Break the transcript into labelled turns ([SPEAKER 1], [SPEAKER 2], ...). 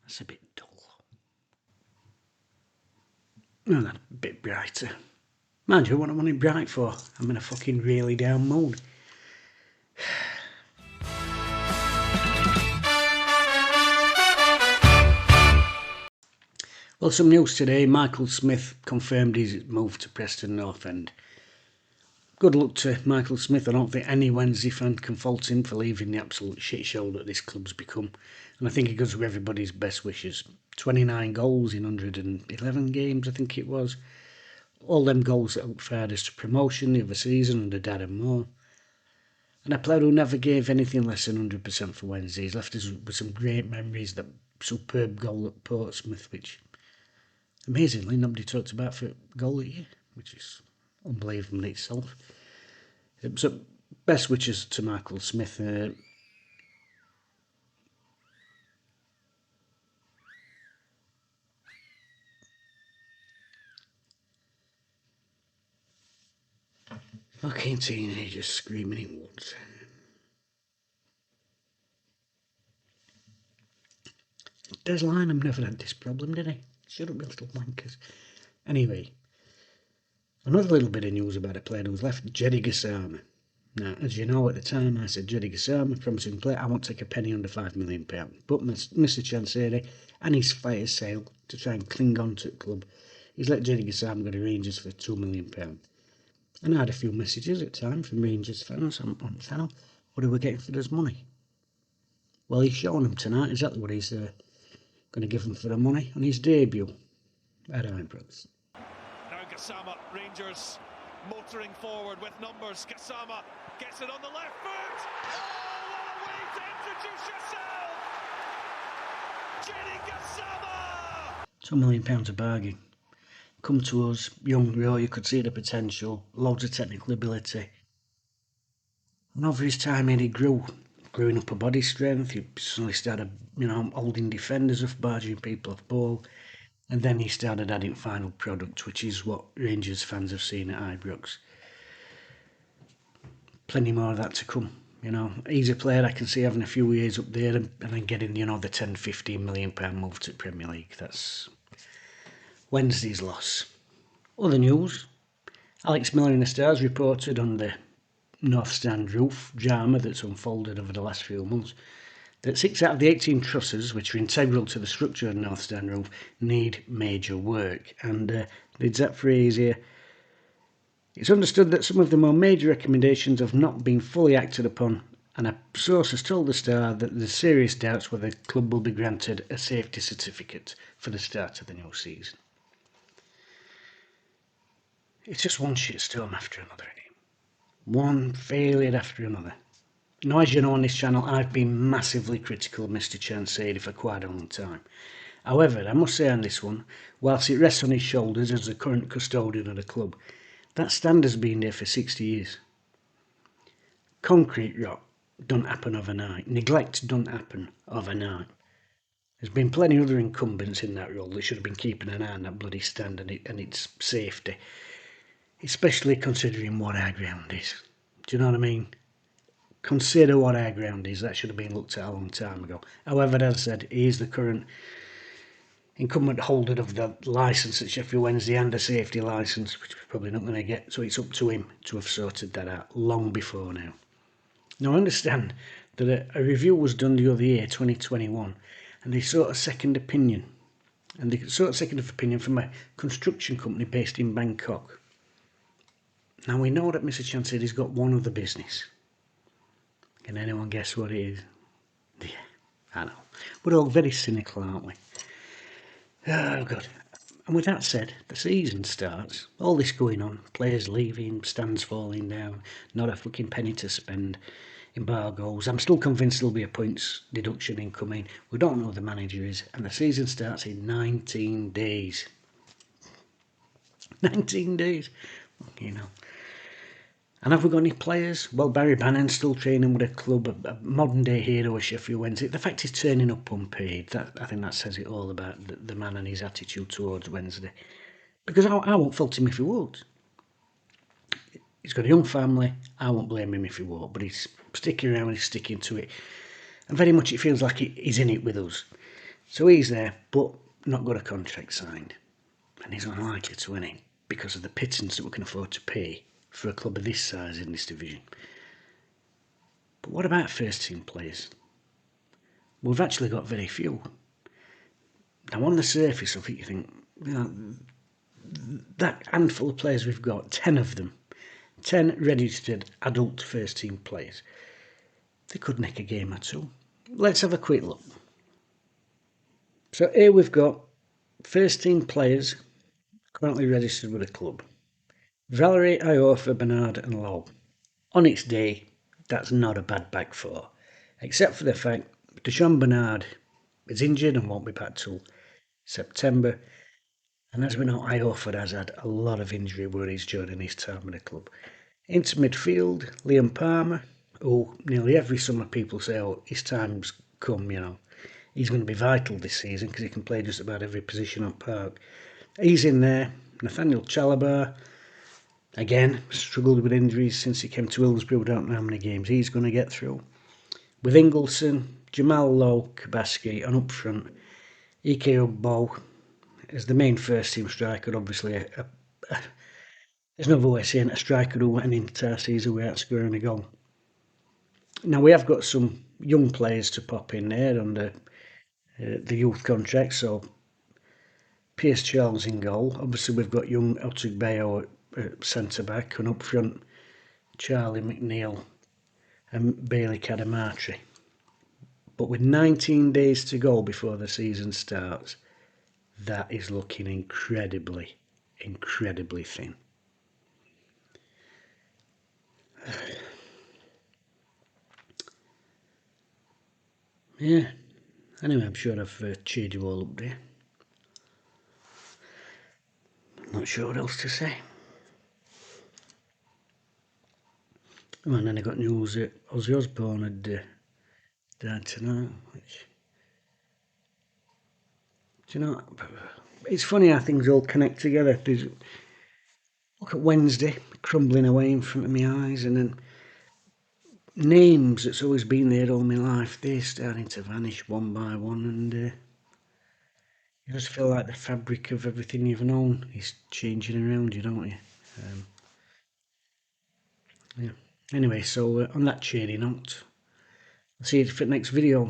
[SPEAKER 1] That's a bit dull. No, that's a bit brighter. Mind you, what I want it bright for? I'm in a fucking really down mood. Well, some news today. Michael Smith confirmed his move to Preston North End. Good luck to Michael Smith. I don't think any Wednesday fan can fault him for leaving the absolute shit show that this club's become. And I think he goes with everybody's best wishes. 29 goals in 111 games, I think it was. All them goals that helped fired us to promotion the other season under Dad and Moore. And a player who never gave anything less than 100% for Wednesday. He's left us with some great memories. That superb goal at Portsmouth, which amazingly nobody talked about for goal of the year, which is unbelievable in itself. So best wishes to Michael Smith. Fucking teenagers screaming in woods. Des Lynam never had this problem, did he? Shut up, you little wankers. Anyway, another little bit of news about a player who's left, Jedi Gassama. Now, as you know, at the time I said Jedi Gassama, promising player, I won't take a penny under £5 million. But Mr. Chansiri and his fire sale to try and cling on to the club, he's let Djeidi Joy go to Rangers for £2 million. And I had a few messages at the time from Rangers fans on the channel. What are we getting for this money? Well, he's showing them tonight exactly what he's going to give them for the money on his debut at Ibrox.
[SPEAKER 2] Now Gassama, Rangers motoring forward with numbers. Gassama gets it on the left foot. Oh, what a way to introduce yourself! Djeidi Gassama!
[SPEAKER 1] £2 million a bargain. Come to us, young Rio, you could see the potential, loads of technical ability. And over his time here, he growing up a body strength. He suddenly started, holding defenders off, barging people off ball. And then he started adding final product, which is what Rangers fans have seen at Ibrox. Plenty more of that to come. He's a player I can see having a few years up there and then getting, the £10-15 million move to Premier League. That's Wednesday's loss. Other news. Alex Miller in the Stars reported on the North Stand roof drama that's unfolded over the last few months that 6 out of the 18 trusses, which are integral to the structure of the North Stand roof, need major work. And the exact phrase here, it's understood that some of the more major recommendations have not been fully acted upon, and a source has told the Star that there's serious doubts whether the club will be granted a safety certificate for the start of the new season. It's just one shitstorm after another. One failure after another. Now, as you know on this channel, I've been massively critical of Mr. Chansiri for quite a long time. However, I must say on this one, whilst it rests on his shoulders as the current custodian of the club, that stand has been there for 60 years. Concrete rot don't happen overnight. Neglect don't happen overnight. There's been plenty of other incumbents in that role that should have been keeping an eye on that bloody stand and its safety. Especially considering what our ground is. Do you know what I mean? Consider what our ground is. That should have been looked at a long time ago. However, as I said, he is the current incumbent holder of the licence at Sheffield Wednesday and a safety licence, which we're probably not going to get. So it's up to him to have sorted that out long before now. Now, I understand that a review was done the other year, 2021, and they sought a second opinion. And they sought a second opinion from a construction company based in Bangkok. Now, we know that Mr. Chansiri's got one other business. Can anyone guess what it is? Yeah, I know. We're all very cynical, aren't we? Oh, God. And with that said, the season starts. All this going on. Players leaving, stands falling down, not a fucking penny to spend, embargoes. I'm still convinced there'll be a points deduction incoming. We don't know who the manager is. And the season starts in 19 days. 19 days. And have we got any players? Well, Barry Bannon's still training with a club, a modern-day hero of Sheffield Wednesday. The fact he's turning up unpaid, I think that says it all about the man and his attitude towards Wednesday. Because I won't fault him if he would. He's got a young family. I won't blame him if he won't. But he's sticking around, he's sticking to it. And very much it feels like he's in it with us. So he's there, but not got a contract signed. And he's unlikely to win it because of the pittance that we can afford to pay for a club of this size in this division. But what about first team players? We've actually got very few. Now on the surface of it you think, that handful of players we've got, 10 of them, 10 registered adult first team players, they could nick a game or two. Let's have a quick look. So here we've got first team players currently registered with a club. Valerie, Iofa, Bernard and Lowe. On its day, that's not a bad back four, except for the fact Deshaun Bernard is injured and won't be back till September. And as we know, Iofa has had a lot of injury worries during his time with the club. Into midfield, Liam Palmer, who nearly every summer people say, oh, his time's come, you know. He's going to be vital this season because he can play just about every position on park. He's in there. Nathaniel Chalabar, again, struggled with injuries since he came to Hillsborough. We don't know how many games he's going to get through. With Ingleson, Jamal Lowe, Kabaski, and up front, Ike Ugbo as the main first team striker, obviously there's no other way of saying a striker who went into our season without scoring a goal. Now we have got some young players to pop in there under the youth contract, so Pierce Charles in goal. Obviously we've got young Otugbeyo at centre back, and up front Charlie McNeil and Bailey Cadamartri. But with 19 days to go before the season starts, that is looking incredibly thin. Yeah, anyway, I'm sure I've cheered you all up there. Not sure what else to say. Oh, and then I got news that Ozzy Osbourne had died tonight, which, do you know, it's funny how things all connect together. Look at Wednesday crumbling away in front of my eyes, and then names that's always been there all my life, they're starting to vanish one by one, and you just feel like the fabric of everything you've known is changing around you, don't you? Yeah. Anyway, so on that cheery note, I'll see you for the next video.